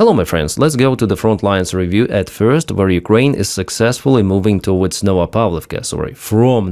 Hello my friends, let's go to the front lines review at first, where Ukraine is successfully moving towards from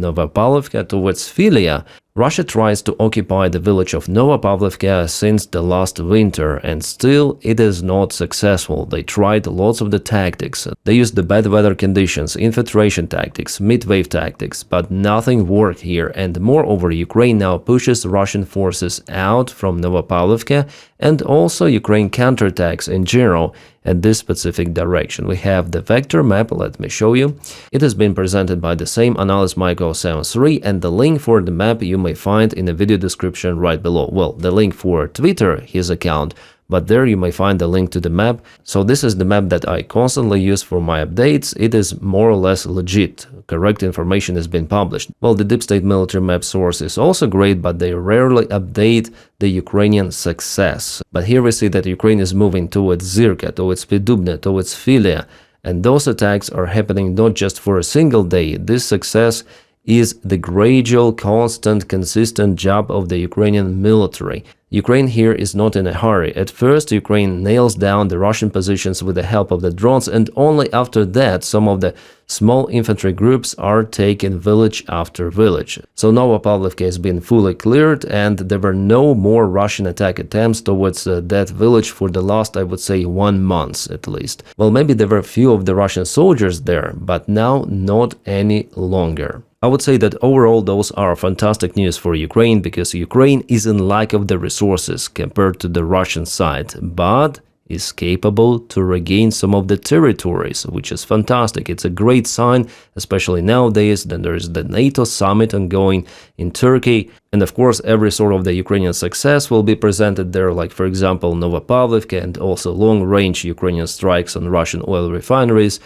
Novopavlovka towards Filia. Russia tries to occupy the village of Novopavlovka since the last winter, and still it is not successful. They tried lots of the tactics. They used the bad weather conditions, infiltration tactics, mid-wave tactics, but nothing worked here, and moreover Ukraine now pushes Russian forces out from Novopavlovka, and also Ukraine counterattacks in general at this specific direction. We have the vector map, let me show you. It has been presented by the same analyst Michael73, and the link for the map you may find in the video description right below. Well, the link for Twitter, his account, but there you may find the link to the map. So this is the map that I constantly use for my updates. It is more or less legit. Correct information has been published. Well, the deep state military map source is also great, but they rarely update the Ukrainian success. But here we see that Ukraine is moving towards Zirka, towards Pidubne, towards Filia, and those attacks are happening not just for a single day. This success is the gradual, constant, consistent job of the Ukrainian military. Ukraine here is not in a hurry. At first, Ukraine nails down the Russian positions with the help of the drones, and only after that some of the small infantry groups are taking village after village. So Novopavlovka has been fully cleared, and there were no more Russian attack attempts towards that village for the last, I would say, 1 month at least. Well, maybe there were a few of the Russian soldiers there, but now not any longer. I would say that overall those are fantastic news for Ukraine, because Ukraine is in lack of the resources compared to the Russian side, but is capable to regain some of the territories, which is fantastic. It's a great sign, especially nowadays. Then there is the NATO summit ongoing in Turkey, and of course every sort of the Ukrainian success will be presented there, like for example Novopavlovka, and also long-range Ukrainian strikes on Russian oil refineries,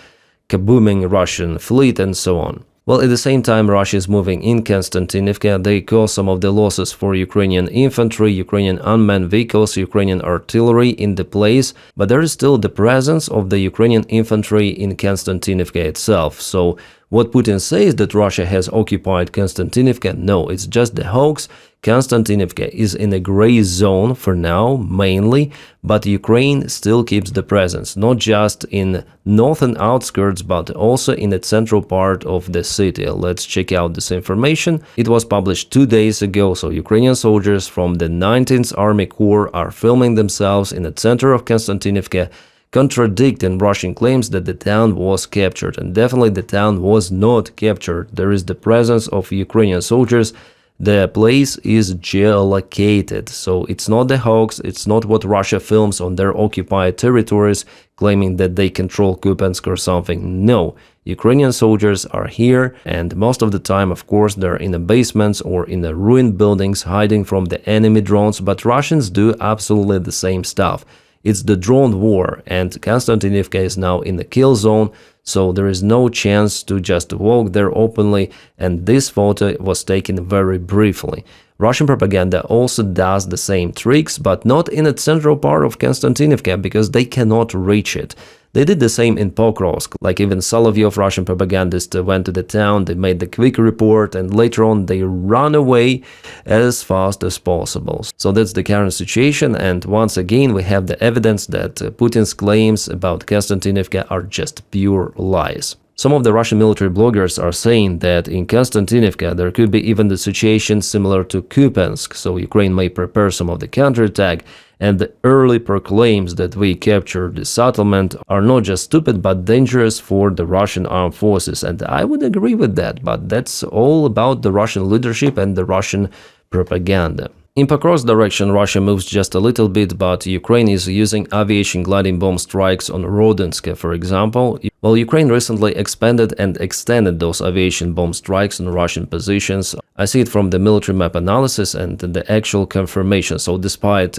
kabooming Russian fleet, and so on. Well, at the same time, Russia is moving in Kostyantynivka. They caused some of the losses for Ukrainian infantry, Ukrainian unmanned vehicles, Ukrainian artillery in the place, but there is still the presence of the Ukrainian infantry in Kostyantynivka itself. So what Putin says that Russia has occupied Kostyantynivka, no, it's just the hoax. Kostyantynivka is in a gray zone for now, mainly, but Ukraine still keeps the presence, not just in northern outskirts, but also in the central part of the city. Let's check out this information. It was published 2 days ago, so Ukrainian soldiers from the 19th Army Corps are filming themselves in the center of Kostyantynivka, contradicting Russian claims that the town was captured. And definitely the town was not captured. There is the presence of Ukrainian soldiers. The place is geolocated, so it's not the hoax, it's not what Russia films on their occupied territories, claiming that they control Kupiansk or something. No, Ukrainian soldiers are here, and most of the time, of course, they're in the basements or in the ruined buildings hiding from the enemy drones, but Russians do absolutely the same stuff. It's the drone war, and Kostyantynivka is now in the kill zone, so there is no chance to just walk there openly, and this photo was taken very briefly. Russian propaganda also does the same tricks, but not in the central part of Kostyantynivka, because they cannot reach it. They did the same in Pokrovsk, like even Solovyov, Russian propagandist, went to the town, they made the quick report, and later on they run away as fast as possible. So that's the current situation, and once again we have the evidence that Putin's claims about Kostyantynivka are just pure lies. Some of the Russian military bloggers are saying that in Kostyantynivka there could be even the situation similar to Kupiansk, so Ukraine may prepare some of the counterattack, and the early proclaims that we captured the settlement are not just stupid but dangerous for the Russian armed forces, and I would agree with that, but that's all about the Russian leadership and the Russian propaganda. In Pokrovsk direction, Russia moves just a little bit, but Ukraine is using aviation gliding bomb strikes on Rodinska, for example. Well, Ukraine recently expanded and extended those aviation bomb strikes on Russian positions. I see it from the military map analysis and the actual confirmation. So despite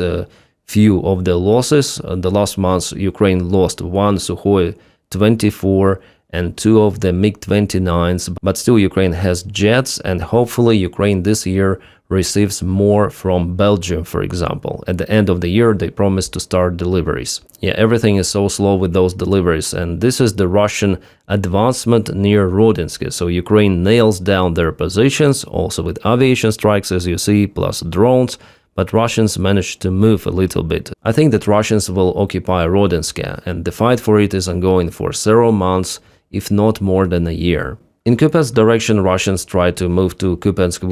few of the losses, the last months Ukraine lost 1 Sukhoi 24 and 2 of the MiG-29s, but still Ukraine has jets, and hopefully Ukraine this year receives more from Belgium, for example. At the end of the year, they promised to start deliveries. Yeah, everything is so slow with those deliveries, and this is the Russian advancement near Rodinska. So Ukraine nails down their positions, also with aviation strikes, as you see, plus drones, but Russians managed to move a little bit. I think that Russians will occupy Rodinska, and the fight for it is ongoing for several months, if not more than a year. In Kupiansk direction, Russians tried to move to Kupiansk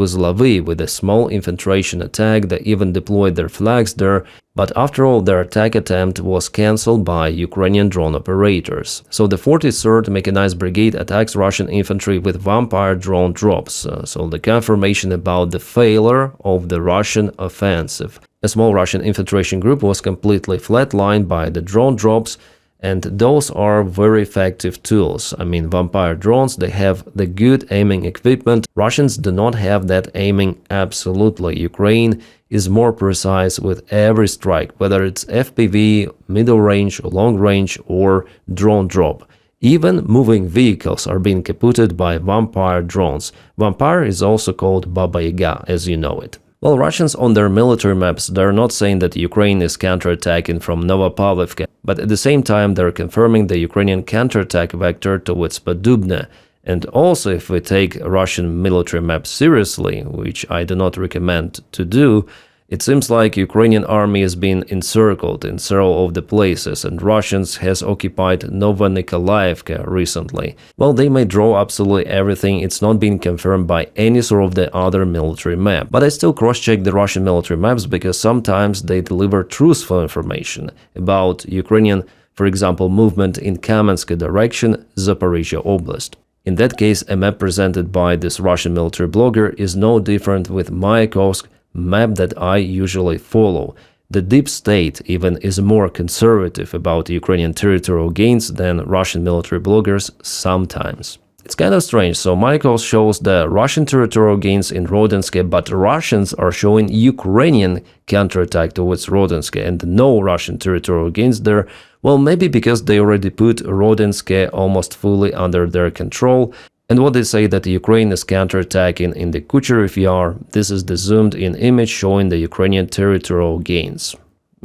with a small infiltration attack. They even deployed their flags there, but after all, their attack attempt was cancelled by Ukrainian drone operators. So the 43rd Mechanized Brigade attacks Russian infantry with vampire drone drops, so the confirmation about the failure of the Russian offensive. A small Russian infiltration group was completely flatlined by the drone drops, and those are very effective tools. I mean, vampire drones, they have the good aiming equipment. Russians do not have that aiming absolutely. Ukraine is more precise with every strike, whether it's FPV, middle range, long range, or drone drop. Even moving vehicles are being kaputted by vampire drones. Vampire is also called Baba Yaga, as you know it. Well, Russians on their military maps, they're not saying that Ukraine is counterattacking from Novopavlovka, but at the same time they're confirming the Ukrainian counterattack vector towards Podubne. And also, if we take Russian military map seriously, which I do not recommend to do, it seems like Ukrainian army has been encircled in several of the places, and Russians has occupied Novonikolaevka recently. Well, they may draw absolutely everything, it's not been confirmed by any sort of the other military map. But I still cross-check the Russian military maps because sometimes they deliver truthful information about Ukrainian, for example, movement in Kamensk direction, Zaporizhia Oblast. In that case, a map presented by this Russian military blogger is no different with Mayakovsk map that I usually follow. The deep state even is more conservative about Ukrainian territorial gains than Russian military bloggers sometimes. It's kind of strange, so Mayakovsk shows the Russian territorial gains in Rodinska, but Russians are showing Ukrainian counterattack towards Rodinska and no Russian territorial gains there. Well, maybe because they already put Rodinska almost fully under their control. And what they say that Ukraine is counterattacking in the Kucherov Yar, this is the zoomed-in image showing the Ukrainian territorial gains.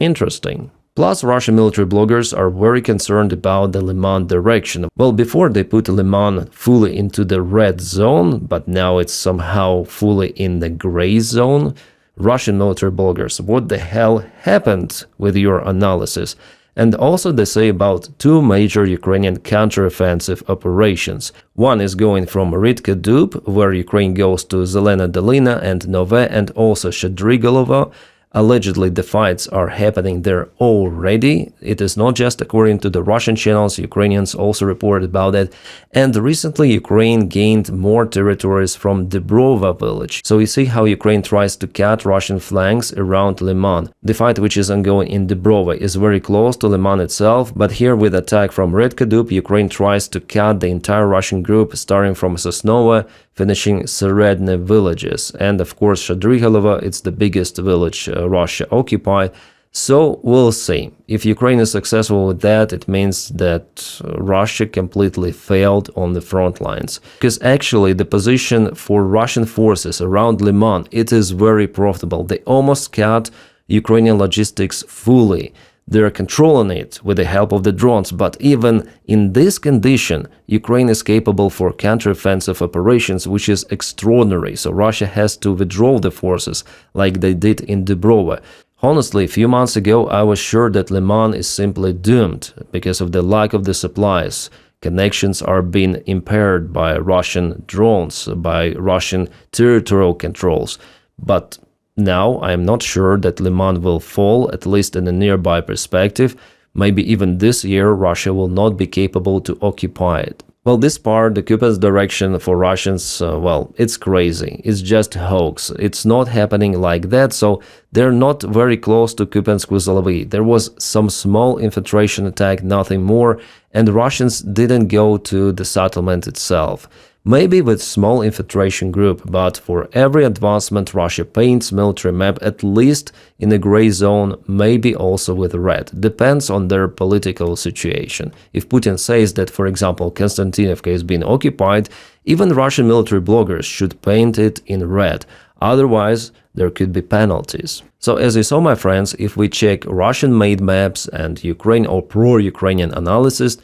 Interesting. Plus, Russian military bloggers are very concerned about the Lyman direction. Well, before they put Lyman fully into the red zone, but now it's somehow fully in the gray zone. Russian military bloggers, what the hell happened with your analysis? And also they say about two major Ukrainian counteroffensive operations. One is going from Rytka Dub, where Ukraine goes to Zelena Dolina and Nove, and also Shadrigolovo. Allegedly, the fights are happening there already. It is not just according to the Russian channels, Ukrainians also report about it. And recently, Ukraine gained more territories from Dubrova village. So you see how Ukraine tries to cut Russian flanks around Lyman. The fight which is ongoing in Dubrova is very close to Lyman itself, but here with attack from Rytka Dub, Ukraine tries to cut the entire Russian group, starting from Sosnovo, finishing Seredne villages. And of course, Shadrigolovo, it's the biggest village Russia occupied. So we'll see. If Ukraine is successful with that, it means that Russia completely failed on the front lines. Because actually the position for Russian forces around Lyman, it is very profitable. They almost cut Ukrainian logistics fully. They're controlling it with the help of the drones, but even in this condition, Ukraine is capable for counteroffensive operations, which is extraordinary. So Russia has to withdraw the forces like they did in Dubrova. Honestly, a few months ago, I was sure that Lyman is simply doomed because of the lack of the supplies. Connections are being impaired by Russian drones, by Russian territorial controls. But now I am not sure that Lyman will fall, at least in a nearby perspective. Maybe even this year Russia will not be capable to occupy it. Well, this part, the Kupiansk direction for Russians, well, it's crazy. It's just a hoax. It's not happening like that, so they're not very close to Kupiansk. There was some small infiltration attack, nothing more, and Russians didn't go to the settlement itself. Maybe with small infiltration group, but for every advancement Russia paints military map at least in a gray zone, maybe also with red. Depends on their political situation. If Putin says that, for example, Kostyantynivka is being occupied, even Russian military bloggers should paint it in red. Otherwise, there could be penalties. So as you saw, my friends, if we check Russian-made maps and Ukraine or pro-Ukrainian analysis,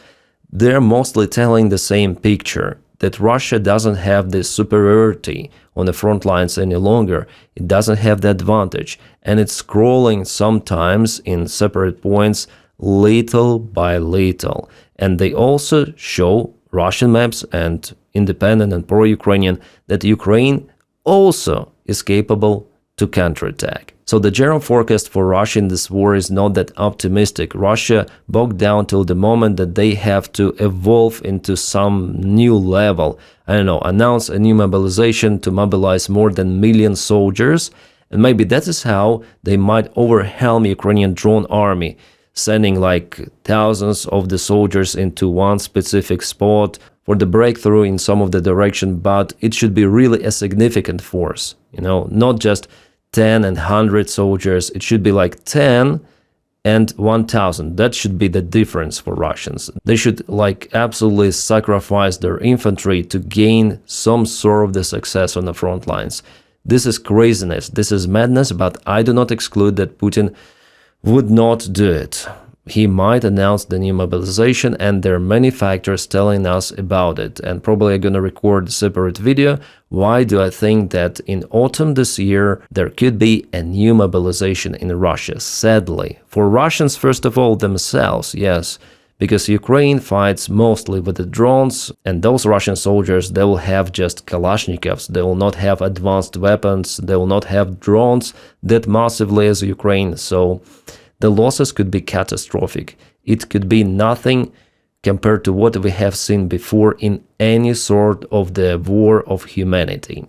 they're mostly telling the same picture. that Russia doesn't have this superiority on the front lines any longer. It doesn't have the advantage, and it's scrolling sometimes in separate points little by little. And they also show Russian maps and independent and pro-Ukrainian that Ukraine also is capable to counterattack. So the general forecast for Russia in this war is not that optimistic. Russia bogged down till the moment that they have to evolve into some new level. I don't know, announce a new mobilization to mobilize more than 1 million soldiers. And maybe that is how they might overwhelm Ukrainian drone army, sending like thousands of the soldiers into one specific spot for the breakthrough in some of the direction, but it should be really a significant force, not just 10 and 100 soldiers. It should be like 10 and 1,000. That should be the difference for Russians. They should like absolutely sacrifice their infantry to gain some sort of the success on the front lines. This is craziness, this is madness, but I do not exclude that Putin would not do it. He might announce the new mobilization, and there are many factors telling us about it, and probably I'm gonna record a separate video. Why do I think that in autumn this year there could be a new mobilization in Russia? Sadly, for Russians first of all themselves, yes, because Ukraine fights mostly with the drones, and those Russian soldiers, they will have just Kalashnikovs, they will not have advanced weapons, they will not have drones that massively as Ukraine, so the losses could be catastrophic. It could be nothing compared to what we have seen before in any sort of the war of humanity.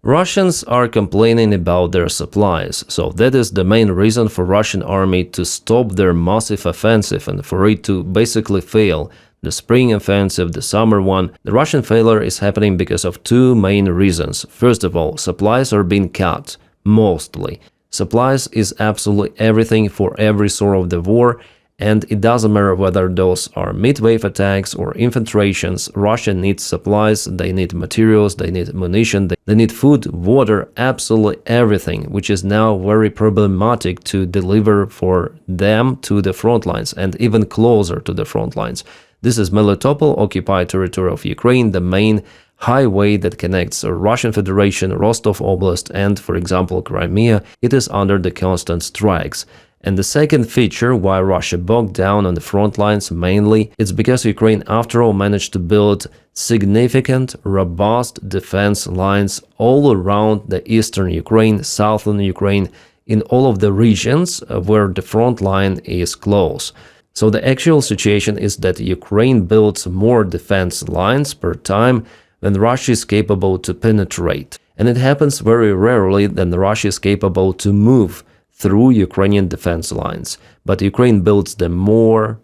Russians are complaining about their supplies, so that is the main reason for Russian army to stop their massive offensive and for it to basically fail. The spring offensive, the summer one, the Russian failure is happening because of two main reasons. First of all, supplies are being cut, mostly. Supplies is absolutely everything for every sort of the war, and it doesn't matter whether those are mid-wave attacks or infiltrations. Russia needs supplies, they need materials, they need munition, they need food, water, absolutely everything, which is now very problematic to deliver for them to the front lines and even closer to the front lines. This is Melitopol, occupied territory of Ukraine, the main highway that connects Russian Federation, Rostov Oblast and, for example, Crimea. It is under the constant strikes. And the second feature why Russia bogged down on the front lines mainly, it's because Ukraine after all managed to build significant, robust defense lines all around the eastern Ukraine, southern Ukraine, in all of the regions where the front line is close. So the actual situation is that Ukraine builds more defense lines per time than Russia is capable to penetrate. And it happens very rarely that Russia is capable to move through Ukrainian defense lines. But Ukraine builds them more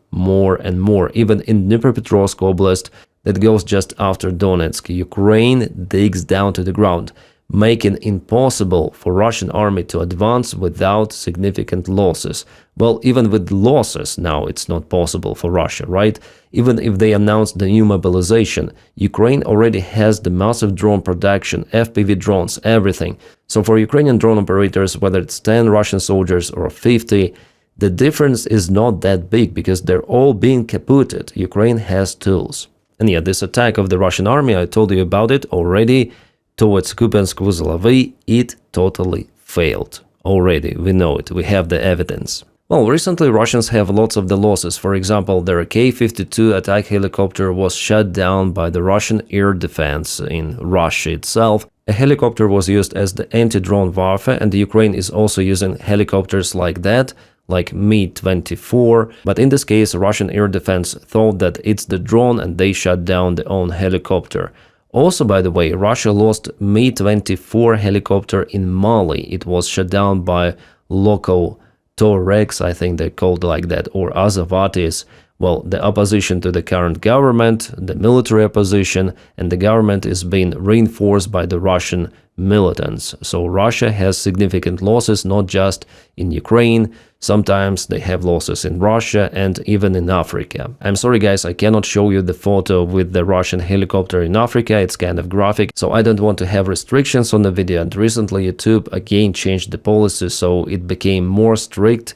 and more. Even in Dnipropetrovsk Oblast, that goes just after Donetsk, Ukraine digs down to the ground, making it impossible for Russian army to advance without significant losses. Well, even with losses now it's not possible for Russia, right? Even if they announce the new mobilization, Ukraine already has the massive drone production, FPV drones, everything. So for Ukrainian drone operators, whether it's 10 Russian soldiers or 50, the difference is not that big because they're all being kaputted. Ukraine has tools. And yeah, this attack of the Russian army, I told you about it already, towards Kupiansk, it totally failed. Already, we know it, we have the evidence. Well, recently Russians have lots of the losses. For example, their K-52 attack helicopter was shot down by the Russian air defense in Russia itself. A helicopter was used as the anti-drone warfare, and Ukraine is also using helicopters like that, like Mi-24, but in this case Russian air defense thought that it's the drone and they shot down their own helicopter. Also, by the way, Russia lost Mi-24 helicopter in Mali. It was shot down by local Tuaregs, I think they called like that, or Azawatis. Well, the opposition to the current government, the military opposition, and the government is being reinforced by the Russian militants. So Russia has significant losses, not just in Ukraine. Sometimes they have losses in Russia and even in Africa. I'm sorry guys, I cannot show you the photo with the Russian helicopter in Africa, it's kind of graphic, so I don't want to have restrictions on the video. And recently YouTube again changed the policy, so it became more strict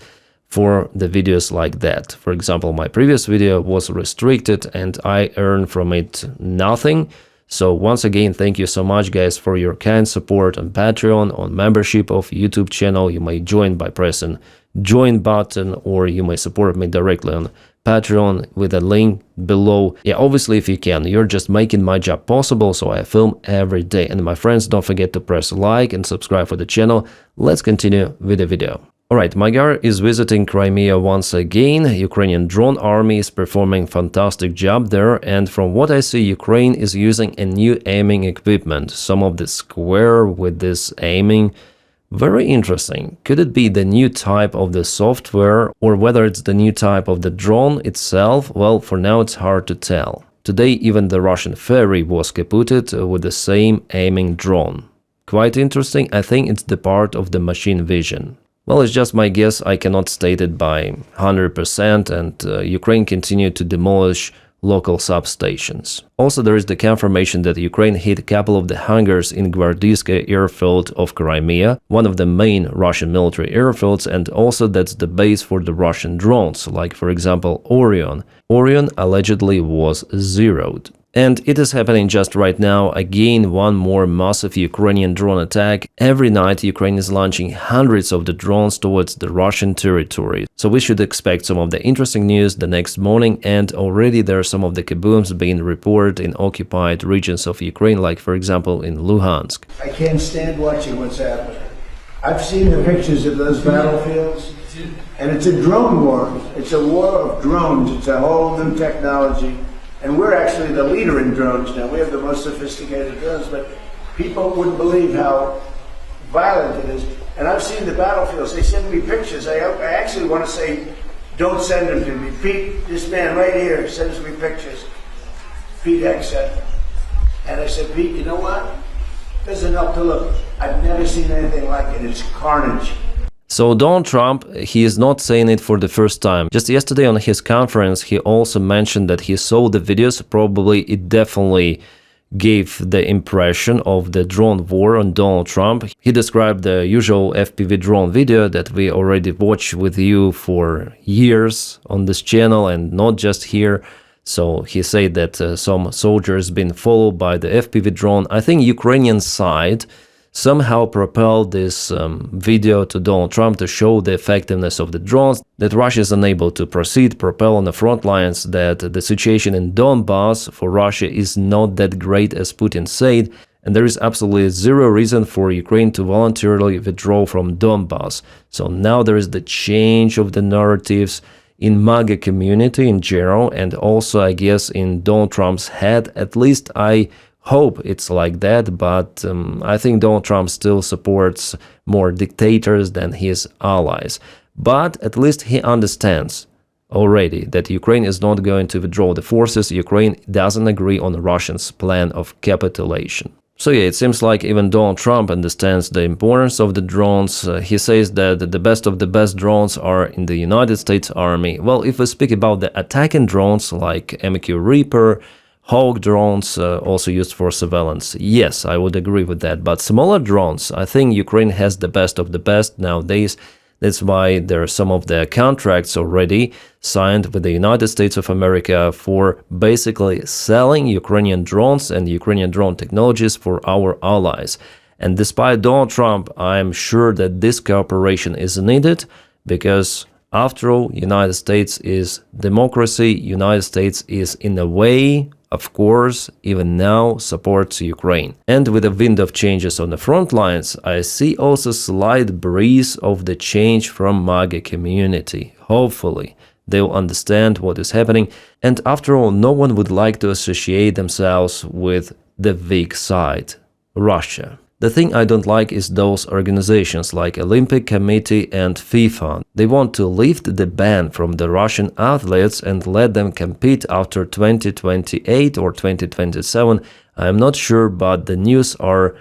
for the videos like that. For example, my previous video was restricted and I earned from it nothing. So once again, thank you so much guys for your kind support on Patreon, on membership of YouTube channel. You may join by pressing join button, or you may support me directly on Patreon with a link below. Yeah, obviously if you can, you're just making my job possible, so I film every day. And my friends, don't forget to press like and subscribe for the channel. Let's continue with the video. Alright, Magyar is visiting Crimea once again. Ukrainian drone army is performing fantastic job there, and from what I see, Ukraine is using a new aiming equipment. Some of the square with this aiming, very interesting. Could it be the new type of the software, or whether it's the new type of the drone itself? Well, for now it's hard to tell. Today even the Russian ferry was kaputted with the same aiming drone. Quite interesting. I think it's the part of the machine vision. Well, it's just my guess, I cannot state it by 100%, and Ukraine continued to demolish local substations. Also, there is the confirmation that Ukraine hit a couple of the hangars in Rodinska airfield of Crimea, one of the main Russian military airfields, and also that's the base for the Russian drones, like for example Orion. Orion allegedly was zeroed. And it is happening just right now. Again, one more massive Ukrainian drone attack. Every night Ukraine is launching hundreds of the drones towards the Russian territory. So we should expect some of the interesting news the next morning, and already there are some of the kabooms being reported in occupied regions of Ukraine, like for example in Luhansk. I can't stand watching what's happening. I've seen the pictures of those battlefields, and it's a drone war. It's a war of drones. It's a whole new technology. And we're actually the leader in drones now. We have the most sophisticated drones, but people wouldn't believe how violent it is. And I've seen the battlefields. They send me pictures. I actually want to say, don't send them to me. Pete, this man right here sends me pictures. Pete X said. And I said, Pete, you know what? Doesn't help to look. I've never seen anything like it. It's carnage. So Donald Trump, he is not saying it for the first time. Just yesterday on his conference, he also mentioned that he saw the videos. Probably it definitely gave the impression of the drone war on Donald Trump. He described the usual FPV drone video that we already watched with you for years on this channel, and not just here. So he said that some soldiers been followed by the FPV drone. I think Ukrainian side somehow propelled this video to Donald Trump to show the effectiveness of the drones, that Russia is unable to propel on the front lines, that the situation in Donbass for Russia is not that great as Putin said, and there is absolutely zero reason for Ukraine to voluntarily withdraw from Donbass. So now there is the change of the narratives in MAGA community in general, and also I guess in Donald Trump's head. At least I hope it's like that, but I think Donald Trump still supports more dictators than his allies. But at least he understands already that Ukraine is not going to withdraw the forces. Ukraine doesn't agree on Russia's plan of capitulation. So yeah, it seems like even Donald Trump understands the importance of the drones. He says that the best of the best drones are in the United States Army. Well, if we speak about the attacking drones like MQ Reaper, Hawk drones, also used for surveillance, yes, I would agree with that. But smaller drones, I think Ukraine has the best of the best nowadays. That's why there are some of the contracts already signed with the United States of America for basically selling Ukrainian drones and Ukrainian drone technologies for our allies. And despite Donald Trump, I'm sure that this cooperation is needed, because after all, United States is democracy. United States is in a way, of course, even now supports Ukraine. And with the wind of changes on the front lines, I see also slight breeze of the change from MAGA community. Hopefully, they'll understand what is happening. And after all, no one would like to associate themselves with the weak side, Russia. The thing I don't like is those organizations like Olympic Committee and FIFA. They want to lift the ban from the Russian athletes and let them compete after 2028 or 2027. I am not sure, but the news are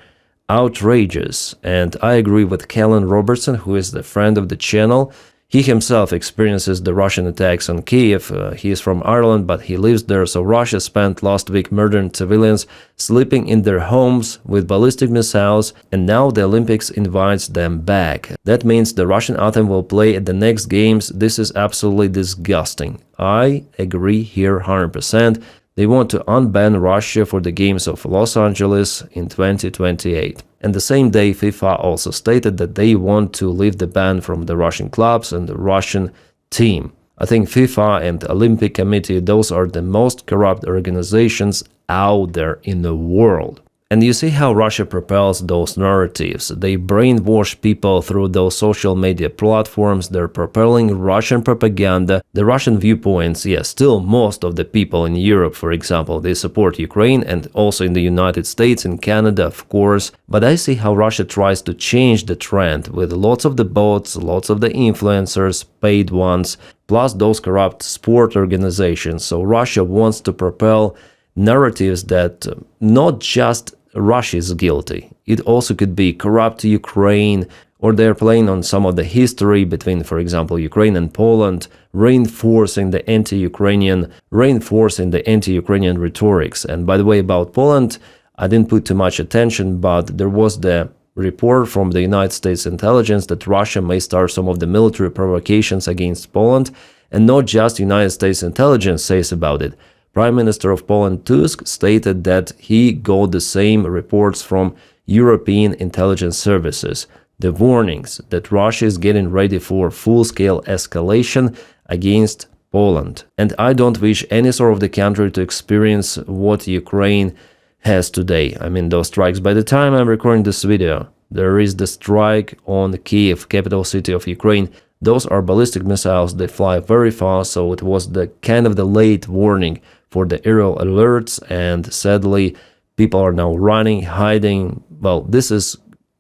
outrageous. And I agree with Kellen Robertson, who is the friend of the channel. He himself experiences the Russian attacks on Kyiv. He is from Ireland, but he lives there, so Russia spent last week murdering civilians, sleeping in their homes with ballistic missiles, and now the Olympics invites them back. That means the Russian anthem will play at the next games. This is absolutely disgusting. I agree here 100%. They want to unban Russia for the Games of Los Angeles in 2028. And the same day, FIFA also stated that they want to lift the ban from the Russian clubs and the Russian team. I think FIFA and the Olympic Committee, those are the most corrupt organizations out there in the world. And you see how Russia propels those narratives. They brainwash people through those social media platforms. They're propelling Russian propaganda, the Russian viewpoints. Yes, still most of the people in Europe, for example, they support Ukraine, and also in the United States and Canada, of course. But I see how Russia tries to change the trend with lots of the bots, lots of the influencers, paid ones, plus those corrupt sport organizations. So Russia wants to propel narratives that not just Russia is guilty. It also could be corrupt Ukraine, or they're playing on some of the history between, for example, Ukraine and Poland, reinforcing the anti-Ukrainian rhetorics. And by the way, about Poland, I didn't put too much attention, but there was the report from the United States intelligence that Russia may start some of the military provocations against Poland, and not just United States intelligence says about it. Prime Minister of Poland Tusk stated that he got the same reports from European intelligence services, the warnings that Russia is getting ready for full-scale escalation against Poland. And I don't wish any sort of the country to experience what Ukraine has today. I mean, those strikes. By the time I'm recording this video, there is the strike on Kyiv, capital city of Ukraine. Those are ballistic missiles. They fly very fast, so it was the kind of the late warning for the aerial alerts, and sadly people are now running, hiding. Well, this is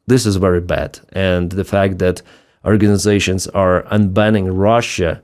very bad. And the fact that organizations are unbanning Russia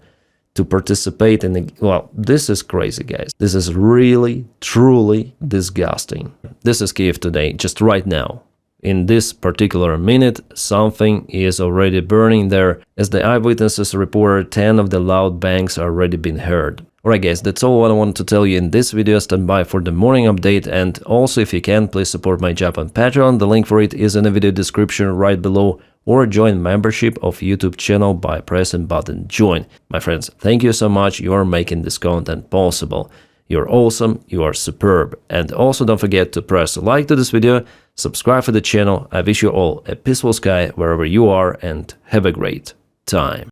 to participate in the, well, this is crazy, guys. This is really, truly disgusting. This is Kyiv today, just right now. In this particular minute, something is already burning there. As the eyewitnesses reported, 10 of the loud bangs are already been heard. Alright guys, that's all what I wanted to tell you in this video. Stand by for the morning update, and also if you can, please support my job on Patreon. The link for it is in the video description right below, or join membership of YouTube channel by pressing button join. My friends, thank you so much, you are making this content possible. You're awesome, you are superb. And also don't forget to press like to this video, subscribe for the channel. I wish you all a peaceful sky wherever you are, and have a great time.